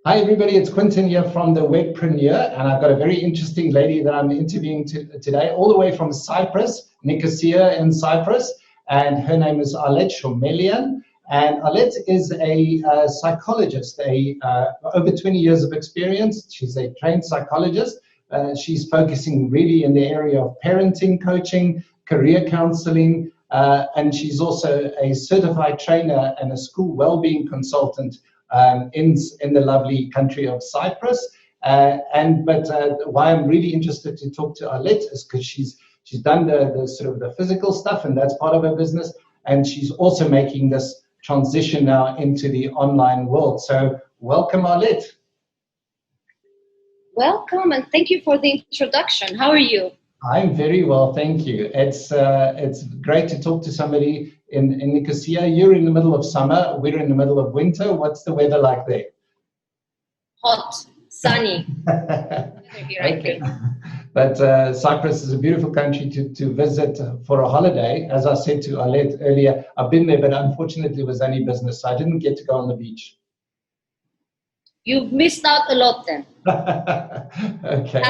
Hi everybody, it's Quentin here from the Webpreneur, and I've got a very interesting lady that I'm interviewing today, all the way from Cyprus, Nicosia in Cyprus, and her name is Arlette Shohmelian. And Arlette is a psychologist, over 20 years of experience. She's a trained psychologist. She's focusing really in the area of parenting coaching, career counseling, and she's also a certified trainer and a school well-being consultant in the lovely country of Cyprus. But why I'm really interested to talk to Arlette is because she's done the sort of the physical stuff, and that's part of her business, and she's also making this transition now into the online world. So welcome, Arlette. Welcome, and thank you for the introduction. How are you? I'm very well, thank you. It's great to talk to somebody in Nicosia. You're in the middle of summer, we're in the middle of winter. What's the weather like there? Hot, sunny. Okay. But Cyprus is a beautiful country to visit for a holiday. As I said to Arlette earlier, I've been there, but unfortunately it was only business, so I didn't get to go on the beach. You've missed out a lot then. Okay.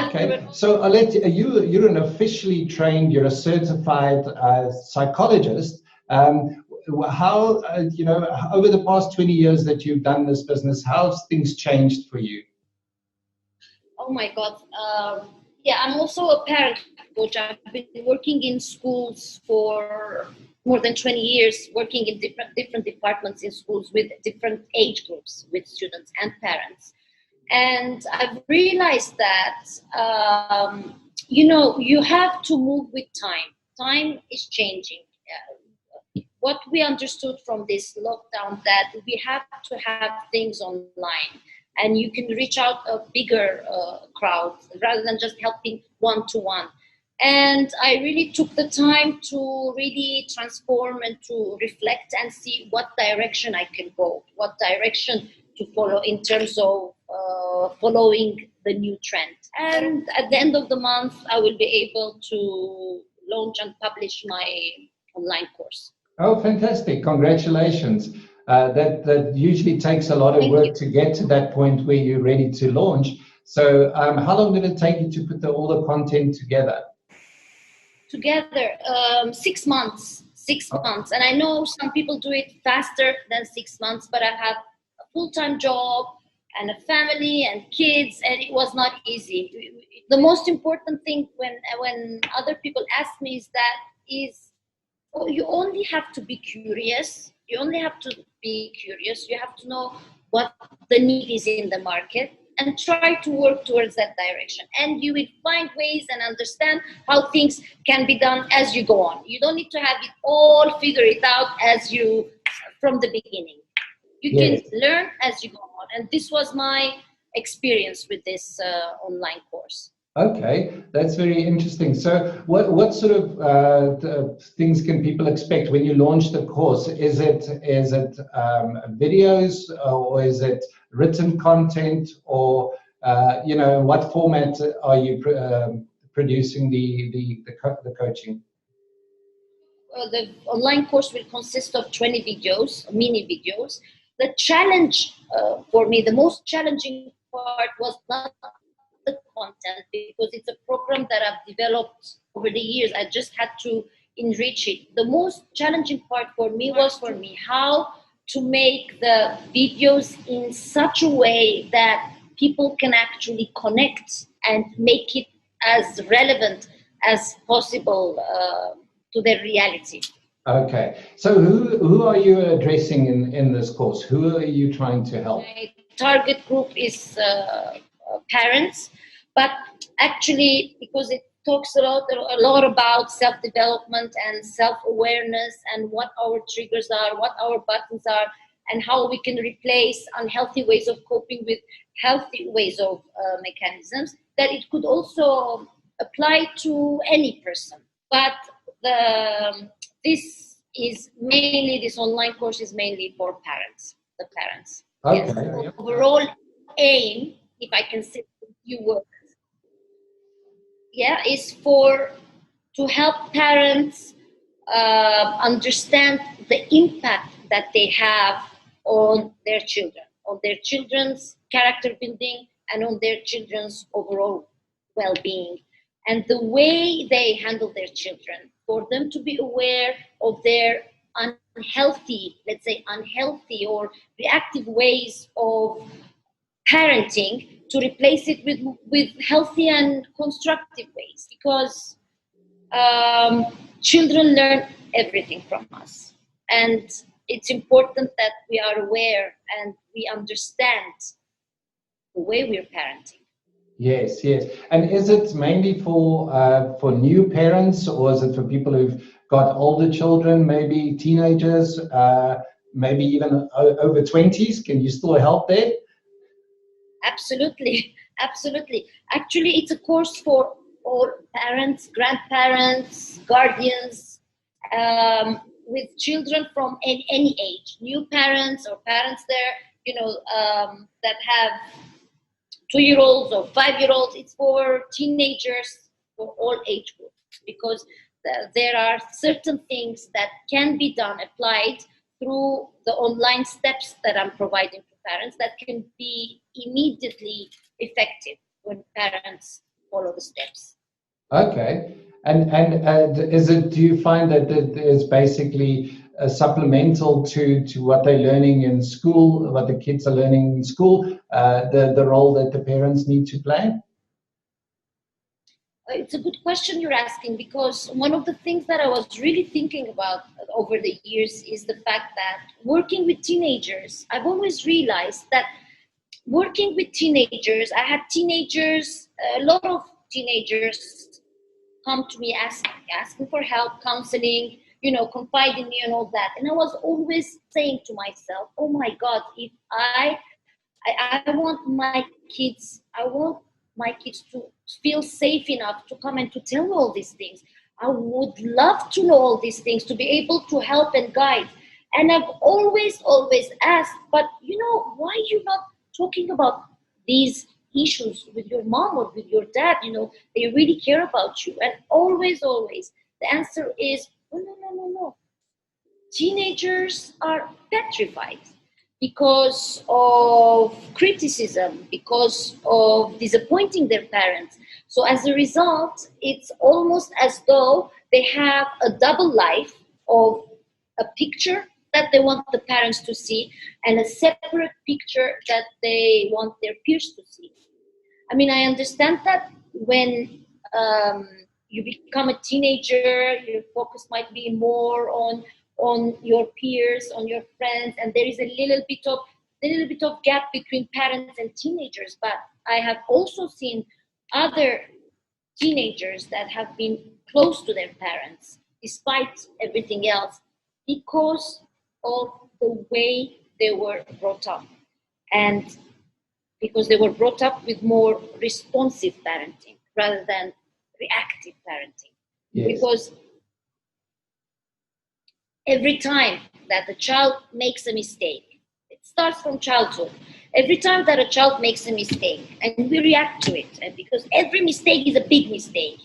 So Arlette, you're an officially trained, you're a certified psychologist. How, over the past 20 years that you've done this business, how's things changed for you? Oh my God. Yeah, I'm also a parent coach. I've been working in schools for more than 20 years, working in different departments in schools with different age groups, with students and parents. And I've realized that, you have to move with time. Time is changing. What we understood from this lockdown, that we have to have things online, and you can reach out a bigger crowd rather than just helping one-to-one. And I really took the time to really transform and to reflect and see what direction I can go, what direction to follow in terms of following the new trend. And at the end of the month, I will be able to launch and publish my online course. Oh, fantastic. Congratulations. That usually takes a lot of work to get to that point where you're ready to launch. So how long did it take you to put all the content together? 6 months. 6 months. And I know some people do it faster than 6 months, but I have a full-time job and a family and kids, and it was not easy. The most important thing when other people ask me is you only have to be curious. You only have to be curious. You have to know what the need is in the market and try to work towards that direction. And you will find ways and understand how things can be done as you go on. You don't need to have it all figured out from the beginning. You can learn as you go on. And this was my experience with this online course. Okay, that's very interesting. So what sort of things can people expect when you launch the course? Is it videos, or is it written content, or what format are you producing the coaching? The online course will consist of 20 videos, mini videos. The challenge for me, the most challenging part was not the content, because it's a program that I've developed over the years. I just had to enrich it. The most challenging part for me was how to make the videos in such a way that people can actually connect and make it as relevant as possible to their reality. Okay, so who are you addressing in this course? Who are you trying to help? My target group is parents, but actually, because it talks a lot about self-development and self-awareness and what our triggers are, what our buttons are, and how we can replace unhealthy ways of coping with healthy ways of mechanisms, that it could also apply to any person. But this online course is mainly for parents, the parents. Okay. Yes. The overall aim, if I can say a few words, is to help parents understand the impact that they have on their children, on their children's character building, and on their children's overall well-being, and the way they handle their children, for them to be aware of their unhealthy, let's say unhealthy or reactive ways of parenting, to replace it with healthy and constructive ways, because children learn everything from us, and it's important that we are aware and we understand the way we're parenting. Yes, yes. And is it mainly for new parents, or is it for people who've got older children, maybe teenagers, maybe even over 20s? Can you still help there? Absolutely, absolutely. Actually, it's a course for all parents, grandparents, guardians, with children from any age, new parents or parents there, that have 2-year-olds or 5-year-olds. It's for teenagers, for all age groups, because there are certain things that can be done, applied through the online steps that I'm providing to parents, that can be immediately effective when parents follow the steps. Okay. And do you find that it is basically supplemental to what they're learning in school, what the kids are learning in school, the role that the parents need to play? It's a good question you're asking, because one of the things that I was really thinking about over the years is the fact that working with teenagers, I've always realized that working with teenagers, I had teenagers, a lot of teenagers come to me asking for help, counseling, confide in me and all that. And I was always saying to myself, oh my God, if I want my kids to feel safe enough to come and to tell me all these things. I would love to know all these things, to be able to help and guide. And I've always asked, but why are you not talking about these issues with your mom or with your dad? They really care about you. And always the answer is, no. Teenagers are petrified because of criticism, because of disappointing their parents. So as a result, it's almost as though they have a double life of a picture that they want the parents to see and a separate picture that they want their peers to see. I mean, I understand that when you become a teenager, your focus might be more on your peers, on your friends, and there is a little bit of gap between parents and teenagers. But I have also seen other teenagers that have been close to their parents despite everything else, because of the way they were brought up, and because they were brought up with more responsive parenting rather than reactive parenting. Yes. Because every time that a child makes a mistake, it starts from childhood. Every time that a child makes a mistake, and we react to it, and because every mistake is a big mistake,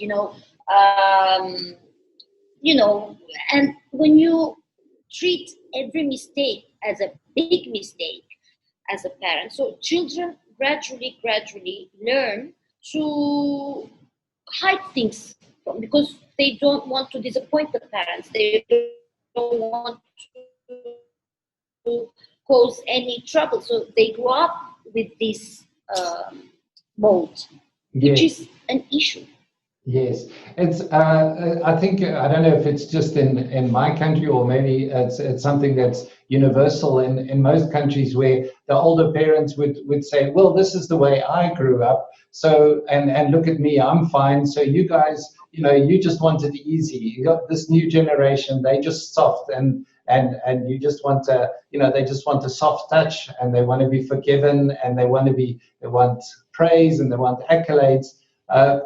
and when you treat every mistake as a big mistake as a parent, so children gradually learn to hide things because they don't want to disappoint the parents. They don't want to cause any trouble. So they grow up with this mode, which is an issue. Yes, it's. I think I don't know if it's just in my country, or maybe it's something that's universal in most countries, where the older parents would say, "Well, this is the way I grew up, so and look at me, I'm fine. So you guys, you just want it easy. You got this new generation, they just soft and you just want to, they just want a soft touch, and they want to be forgiven, and they want praise, and they want accolades."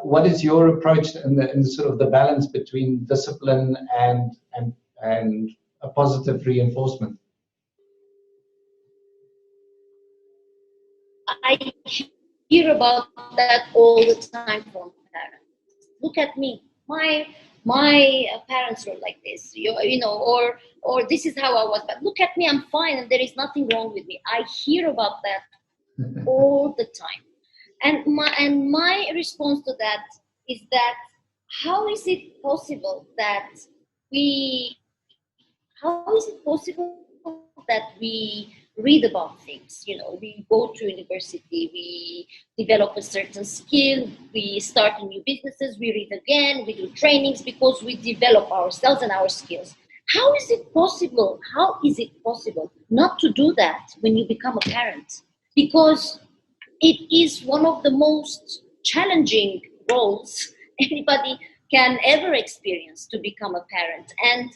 What is your approach in the sort of the balance between discipline and a positive reinforcement? I hear about that all the time from parents. Look at me. My my parents were like this, you know, or this is how I was, but look at me, I'm fine, and there is nothing wrong with me. I hear about that all the time. And my response to that is that how is it possible that we read about things? You know, we go to university, we develop a certain skill, we start new businesses, we read again, we do trainings because we develop ourselves and our skills. How is it possible? How is it possible not to do that when you become a parent? Because it is one of the most challenging roles anybody can ever experience, to become a parent. And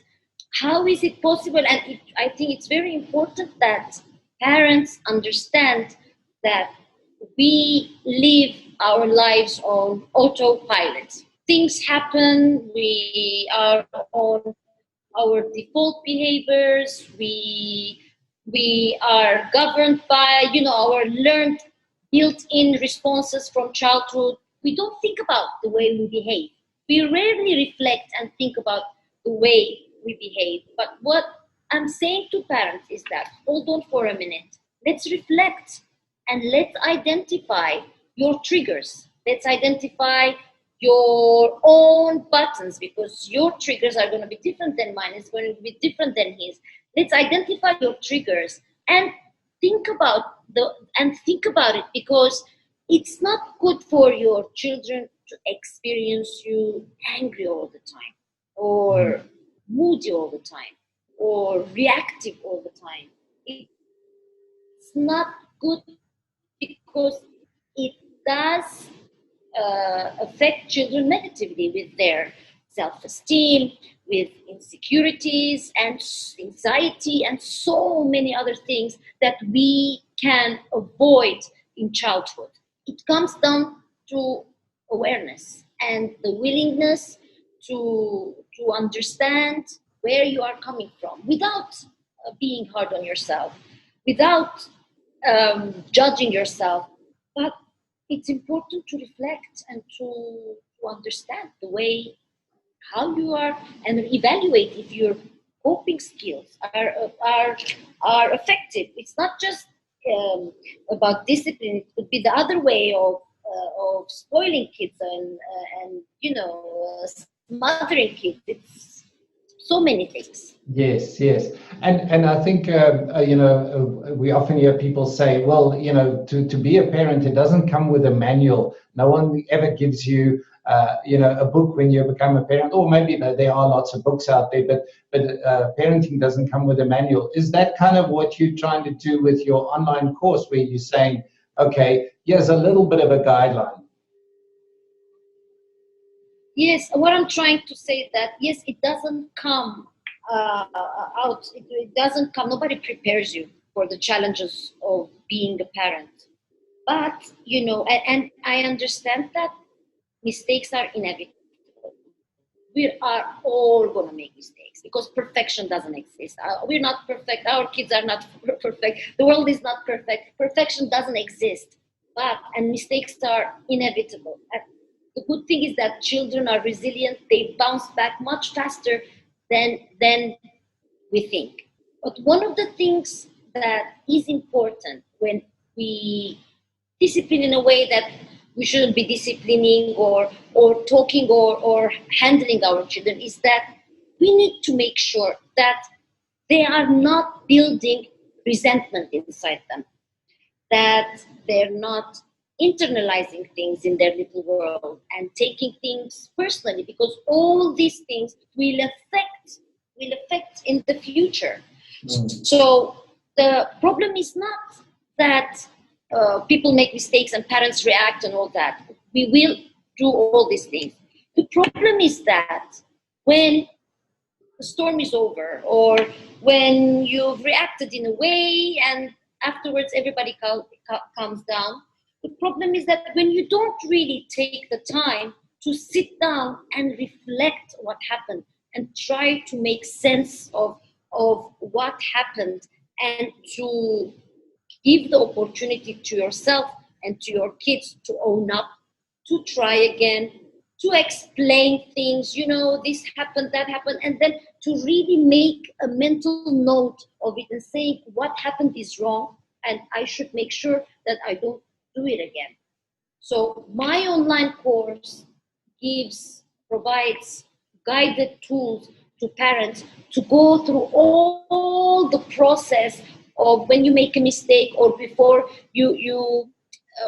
how is it possible? And I think it's very important that parents understand that we live our lives on autopilot. Things happen, we are on our default behaviors, we are governed by, you know, our learned built-in responses from childhood. We don't think about the way we behave. We rarely reflect and think about the way we behave. But what I'm saying to parents is that, hold on for a minute. Let's reflect and let's identify your triggers. Let's identify your own buttons, because your triggers are going to be different than mine. It's going to be different than his. Let's identify your triggers and think about it, because it's not good for your children to experience you angry all the time, or moody all the time, or reactive all the time. It's not good, because it does affect children negatively with their self-esteem, with insecurities and anxiety and so many other things that we can avoid in childhood. It comes down to awareness and the willingness to understand where you are coming from without being hard on yourself, without judging yourself. But it's important to reflect and to understand the way how you are, and evaluate if your coping skills are effective. It's not just about discipline. It could be the other way of spoiling kids and you know, smothering kids. It's so many things. Yes, yes. And I think, you know, we often hear people say, well, you know, to be a parent, it doesn't come with a manual. No one ever gives you, you know, a book when you become a parent. Or maybe there are lots of books out there, but parenting doesn't come with a manual. Is that kind of what you're trying to do with your online course, where you're saying, okay, here's a little bit of a guideline? Yes, what I'm trying to say is that, yes, it doesn't come out. It doesn't come. Nobody prepares you for the challenges of being a parent. But, you know, and I understand that mistakes are inevitable. We are all going to make mistakes, because perfection doesn't exist. We're not perfect. Our kids are not perfect. The world is not perfect. Perfection doesn't exist. And mistakes are inevitable. And the good thing is that children are resilient. They bounce back much faster than we think. But one of the things that is important when we discipline in a way that we shouldn't be disciplining or talking or handling our children is that we need to make sure that they are not building resentment inside them, that they're not internalizing things in their little world and taking things personally, because all these things will affect in the future. So the problem is not that people make mistakes and parents react and all that. We will do all these things. The problem is that when the storm is over, or when you've reacted in a way and afterwards everybody calms down, the problem is that when you don't really take the time to sit down and reflect what happened and try to make sense of what happened, and to give the opportunity to yourself and to your kids to own up, to try again, to explain things, this happened, that happened, and then to really make a mental note of it and say what happened is wrong and I should make sure that I don't do it again. So my online course provides guided tools to parents to go through all the process of when you make a mistake, or before you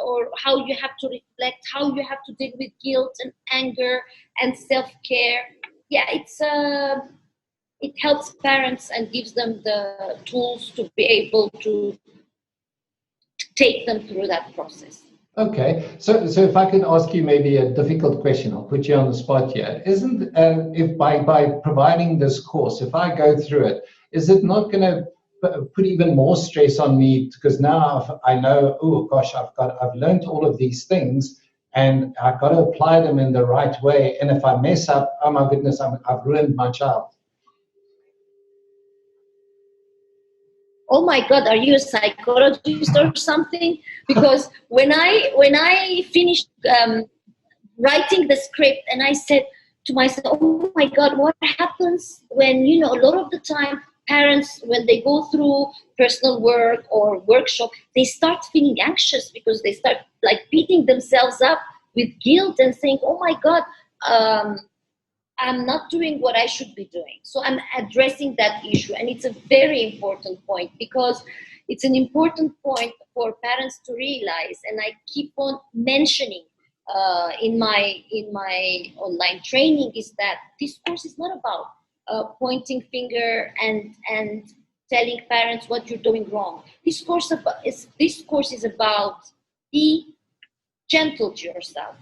or how you have to reflect, how you have to deal with guilt and anger and self-care. Yeah, it helps parents and gives them the tools to be able to take them through that process. Okay, so if I can ask you maybe a difficult question, I'll put you on the spot here. Isn't if by providing this course, if I go through it, is it not going to put even more stress on me? Because now I know, oh gosh, I've learned all of these things, and I've got to apply them in the right way. And if I mess up, oh my goodness, I've ruined my child. Oh my God, are you a psychologist or something? Because when I finished writing the script, and I said to myself, oh my God, what happens when, a lot of the time parents, when they go through personal work or workshop, they start feeling anxious because they start like beating themselves up with guilt and saying, oh my God, I'm not doing what I should be doing. So I'm addressing that issue. And it's a very important point, because it's an important point for parents to realize. And I keep on mentioning in my online training, is that this course is not about pointing finger and telling parents what you're doing wrong. This course is about be gentle to yourself.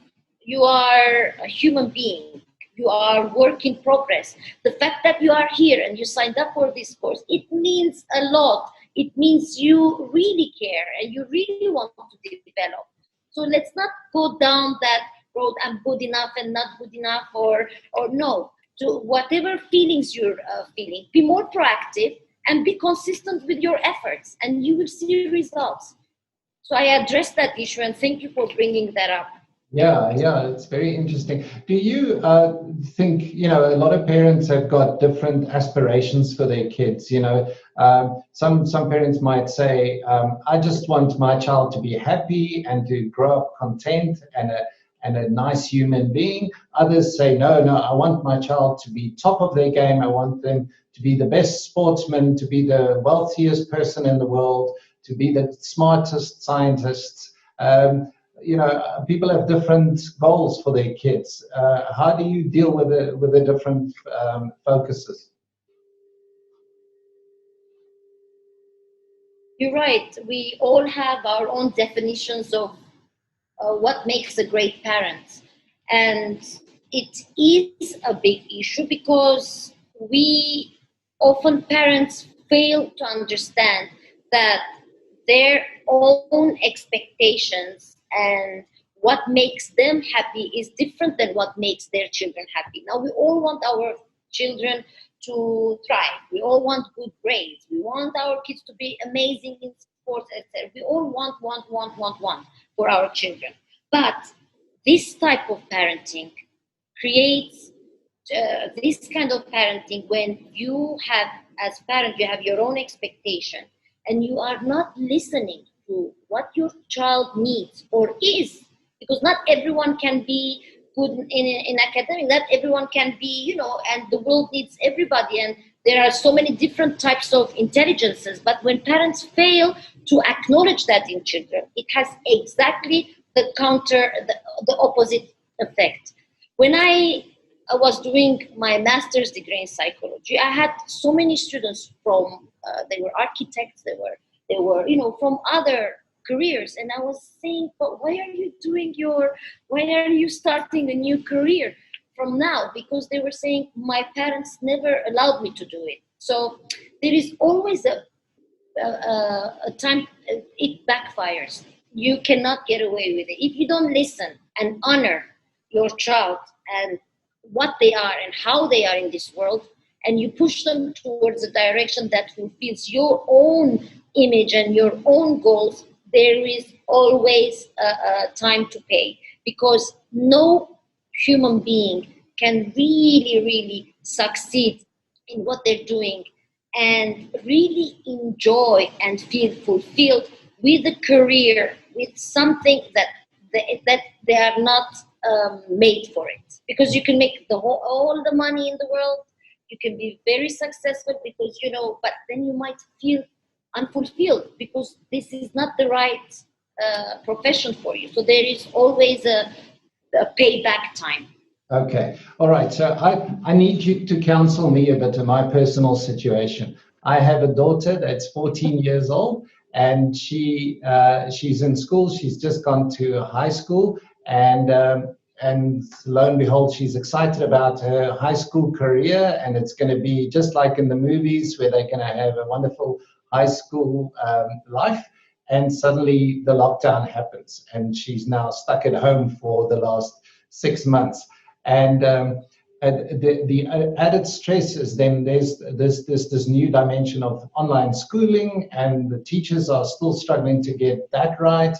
You are a human being. You are work in progress. The fact that you are here and you signed up for this course, it means a lot. It means you really care and you really want to develop. So let's not go down that road, I'm good enough and not good enough, or no. So whatever feelings you're feeling, be more proactive and be consistent with your efforts, and you will see results. So I addressed that issue, and thank you for bringing that up. Yeah, it's very interesting. Do you think, a lot of parents have got different aspirations for their kids? Some parents might say, I just want my child to be happy and to grow up content and a nice human being. Others say, no, I want my child to be top of their game. I want them to be the best sportsman, to be the wealthiest person in the world, to be the smartest scientists. People have different goals for their kids. How do you deal with the different focuses? You're right. We all have our own definitions of what makes a great parent. And it is a big issue because parents fail to understand that their own expectations and what makes them happy is different than what makes their children happy. Now, we all want our children to thrive. We all want good grades. We want our kids to be amazing in sports, etc. We all want for our children. But this type of parenting creates this kind of parenting when you have, as parent, you have your own expectation and you are not listening to what your child needs or is, because not everyone can be good in academic, not everyone can be, and the world needs everybody, and there are so many different types of intelligences. But when parents fail to acknowledge that in children, it has exactly the opposite effect. When I was doing my master's degree in psychology, I had so many students from they were architects, they were from other careers, and I was saying, but why are you starting a new career from now? Because they were saying, my parents never allowed me to do it. So there is always a time it backfires. You cannot get away with it if you don't listen and honor your child and what they are and how they are in this world, and you push them towards a direction that fulfills your own image and your own goals. There is always a time to pay, because no human being can really, really succeed in what they're doing and really enjoy and feel fulfilled with a career, with something that they are not made for it. Because you can make all the money in the world, you can be very successful because, but then you might feel unfulfilled because this is not the right profession for you. So there is always a payback time. Okay. All right. So I need you to counsel me a bit in my personal situation. I have a daughter that's 14 years old, and she's in school. She's just gone to high school, and lo and behold, she's excited about her high school career, and it's going to be just like in the movies where they're going to have a wonderful high school life. And suddenly the lockdown happens, and she's now stuck at home for the last 6 months. And the added stress is then there's this new dimension of online schooling, and the teachers are still struggling to get that right.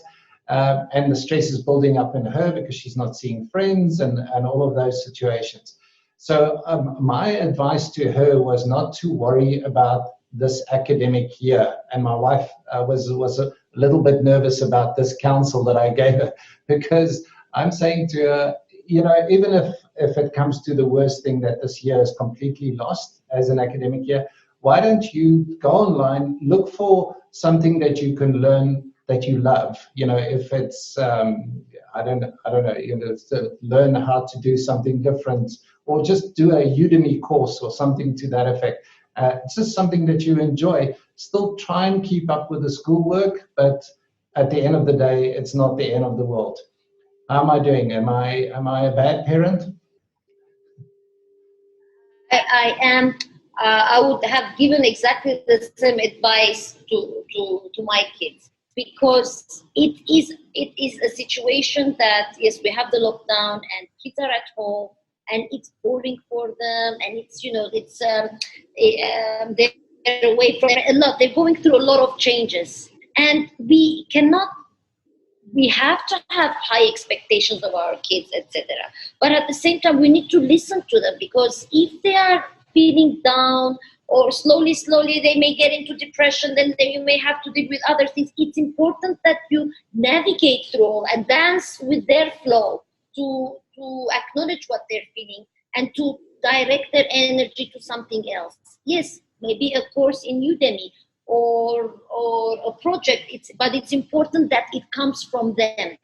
And the stress is building up in her because she's not seeing friends and all of those situations. So my advice to her was not to worry about this academic year. And my wife was a little bit nervous about this counsel that I gave her, because I'm saying to her, even if it comes to the worst thing, that this year is completely lost as an academic year, why don't you go online, look for something that you can learn that you love? If it's I don't know, to learn how to do something different, or just do a Udemy course or something to that effect. It's just something that you enjoy. Still try and keep up with the schoolwork, but at the end of the day, it's not the end of the world. How am I doing? Am I a bad parent? I am. I would have given exactly the same advice to my kids, because it is a situation that, yes, we have the lockdown and kids are at home and it's boring for them, and they're away from a lot. They're going through a lot of changes, and we have to have high expectations of our kids, etc. But at the same time, we need to listen to them, because if they are feeling down, or slowly they may get into depression, then you may have to deal with other things. It's important that you navigate through all and dance with their flow, to acknowledge what they're feeling and to direct their energy to something else. Yes, maybe a course in Udemy, or a project, but it's important that it comes from them.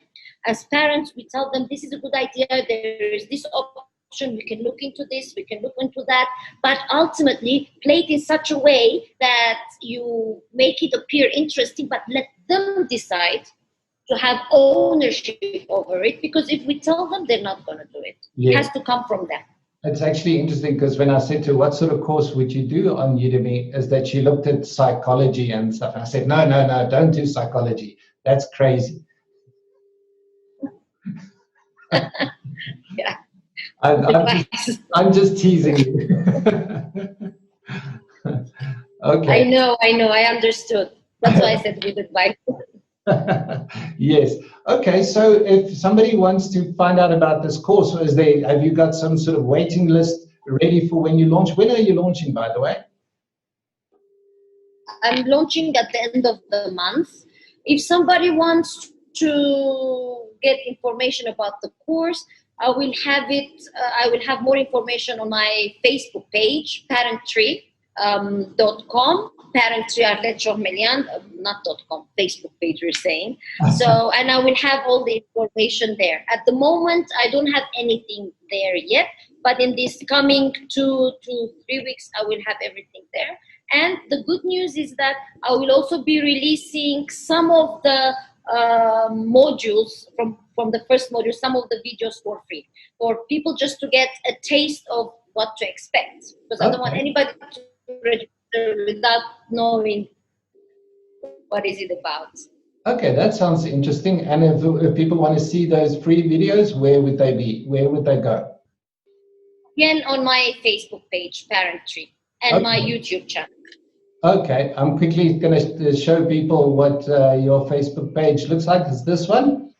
As parents, we tell them, this is a good idea, there is this option, we can look into this, we can look into that, but ultimately play it in such a way that you make it appear interesting, but let them decide to have ownership over it, because if we tell them, they're not going to do it. Yeah. It has to come from them. It's actually interesting, because when I said to her, what sort of course would you do on Udemy, is that she looked at psychology and stuff. And I said, no, don't do psychology. That's crazy. Yeah. I'm just teasing you. Okay. I know. I understood. That's why I said good advice. Yes. Okay. So if somebody wants to find out about this course, have you got some sort of waiting list ready for when you launch? When are you launching, by the way? I'm launching at the end of the month. If somebody wants to get information about the course, I will have it. I will have more information on my Facebook page, Parenttree.com. Parenttree Arlette Shohmelian, not .com, Facebook page, you're saying. So, and I will have all the information there. At the moment, I don't have anything there yet, but in this coming 2 to 3 weeks, I will have everything there. And the good news is that I will also be releasing some of the modules from the first module, some of the videos for free, for people just to get a taste of what to expect. Because I don't want anybody to register without knowing what is it about. Okay, that sounds interesting. And if people want to see those free videos, where would they be? Where would they go? Again, on my Facebook page, Parenttree, and my YouTube channel. Okay, I'm quickly going to show people what your Facebook page looks like. Is this one?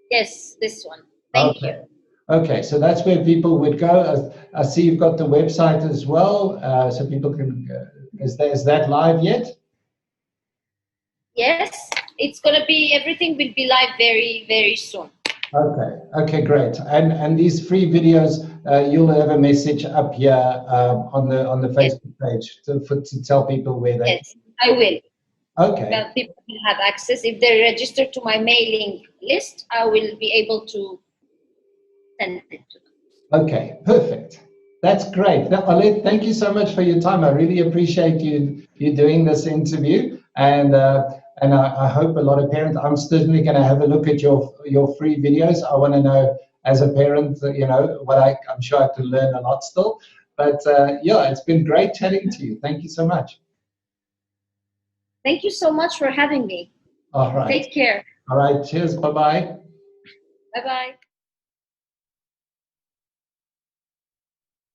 Yes, this one. Thank Okay. you. Okay, so that's where people would go. I see you've got the website as well, so people can. Is that live yet? Yes, it's going to be, everything will be live very, very soon. Okay. Okay, great. And these free videos, you'll have a message up here on the Facebook page to tell people where they. Yes, I will. Okay. That people will have access. If they're registered to my mailing list, I will be able to send it to them. Okay, perfect. That's great. Now, Arlette, thank you so much for your time. I really appreciate you doing this interview, and I hope a lot of parents. I'm certainly going to have a look at your free videos. I want to know, as a parent, what I'm sure I can learn a lot still. But yeah, it's been great chatting to you. Thank you so much. Thank you so much for having me. All right. Take care. All right. Cheers. Bye bye. Bye bye.